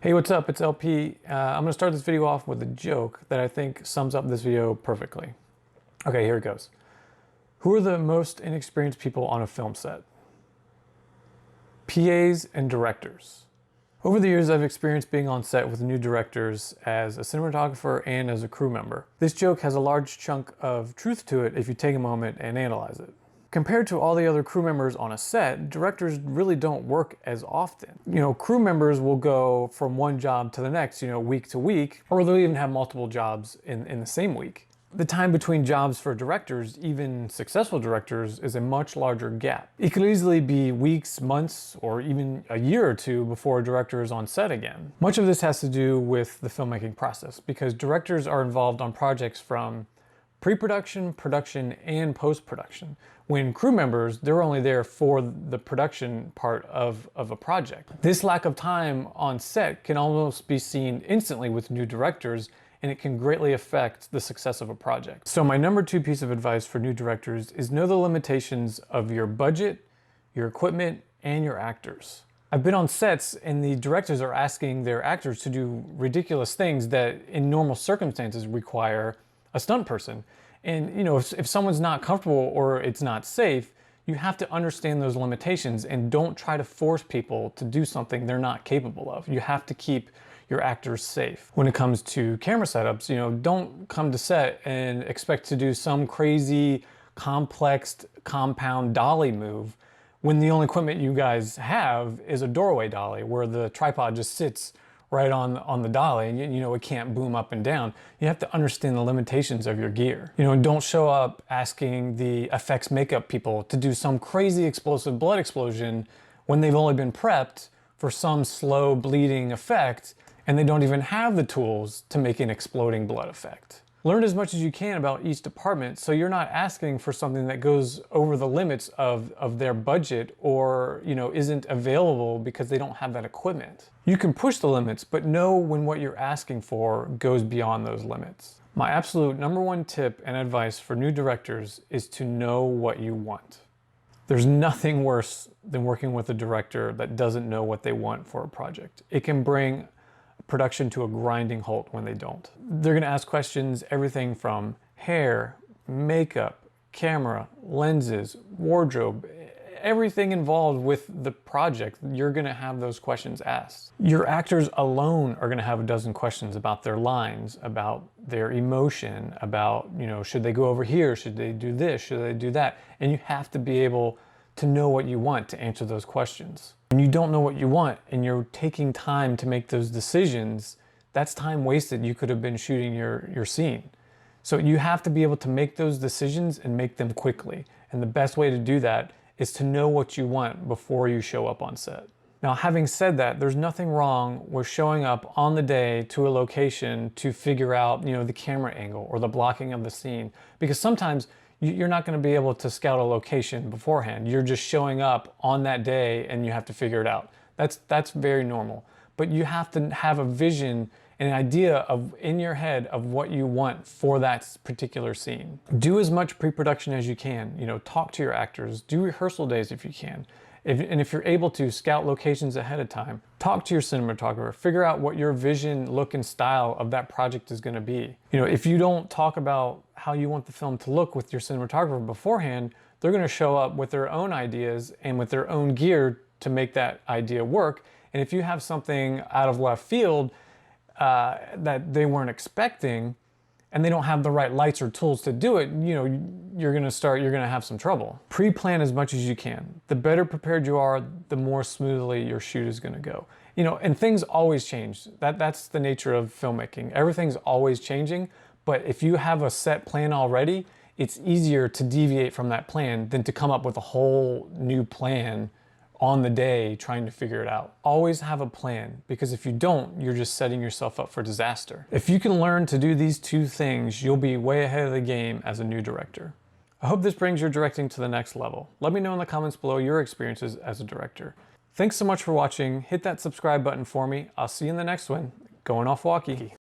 Hey, what's up? It's LP. I'm gonna start this video off with a joke that I think sums up this video perfectly. Okay, here it goes. Who are the most inexperienced people on a film set? PAs and directors. Over the years, I've experienced being on set with new directors as a cinematographer and as a crew member. This joke has a large chunk of truth to it if you take a moment and analyze it. Compared to all the other crew members on a set, directors really don't work as often. Crew members will go from one job to the next, week to week, or they'll even have multiple jobs in the same week. The time between jobs for directors, even successful directors, is a much larger gap. It could easily be weeks, months, or even a year or two before a director is on set again. Much of this has to do with the filmmaking process, because directors are involved on projects from pre-production, production, and post-production. When crew members, they're only there for the production part of a project. This lack of time on set can almost be seen instantly with new directors, and it can greatly affect the success of a project. So my number 2 piece of advice for new directors is know the limitations of your budget, your equipment, and your actors. I've been on sets and the directors are asking their actors to do ridiculous things that in normal circumstances require a stunt person. And if someone's not comfortable or it's not safe, you have to understand those limitations and don't try to force people to do something they're not capable of. You have to keep your actors safe. When it comes to camera setups, don't come to set and expect to do some crazy, complex, compound dolly move when the only equipment you guys have is a doorway dolly where the tripod just sits right on the dolly and it can't boom up and down. You have to understand the limitations of your gear. Don't show up asking the effects makeup people to do some crazy explosive blood explosion when they've only been prepped for some slow bleeding effect and they don't even have the tools to make an exploding blood effect. Learn as much as you can about each department so you're not asking for something that goes over the limits of their budget or isn't available because they don't have that equipment. You can push the limits, but know when what you're asking for goes beyond those limits. My absolute number 1 tip and advice for new directors is to know what you want. There's nothing worse than working with a director that doesn't know what they want for a project. It can bring production to a grinding halt when they don't. They're gonna ask questions, everything from hair, makeup, camera, lenses, wardrobe, everything involved with the project. You're gonna have those questions asked. Your actors alone are gonna have a dozen questions about their lines, about their emotion, about, should they go over here? Should they do this? Should they do that? And you have to be able to know what you want to answer those questions. When you don't know what you want and you're taking time to make those decisions, that's time wasted. You could have been shooting your scene. So you have to be able to make those decisions and make them quickly. And the best way to do that is to know what you want before you show up on set. Now, having said that, there's nothing wrong with showing up on the day to a location to figure out, the camera angle or the blocking of the scene, because sometimes you're not going to be able to scout a location beforehand. You're just showing up on that day and you have to figure it out. That's very normal. But you have to have a vision and an idea in your head of what you want for that particular scene. Do as much pre-production as you can. Talk to your actors. Do rehearsal days if you can. And if you're able to, scout locations ahead of time. Talk to your cinematographer. Figure out what your vision, look, and style of that project is going to be. If you don't talk about how you want the film to look with your cinematographer beforehand, they're going to show up with their own ideas and with their own gear to make that idea work. And if you have something out of left field that they weren't expecting, and they don't have the right lights or tools to do it, you're gonna have some trouble. Pre-plan as much as you can. The better prepared you are, the more smoothly your shoot is gonna go. And things always change. That's the nature of filmmaking. Everything's always changing, but if you have a set plan already, it's easier to deviate from that plan than to come up with a whole new plan on the day trying to figure it out. Always have a plan, because if you don't, you're just setting yourself up for disaster. If you can learn to do these 2 things, you'll be way ahead of the game as a new director. I hope this brings your directing to the next level. Let me know in the comments below your experiences as a director. Thanks so much for watching. Hit that subscribe button for me. I'll see you in the next one. Going off walkie.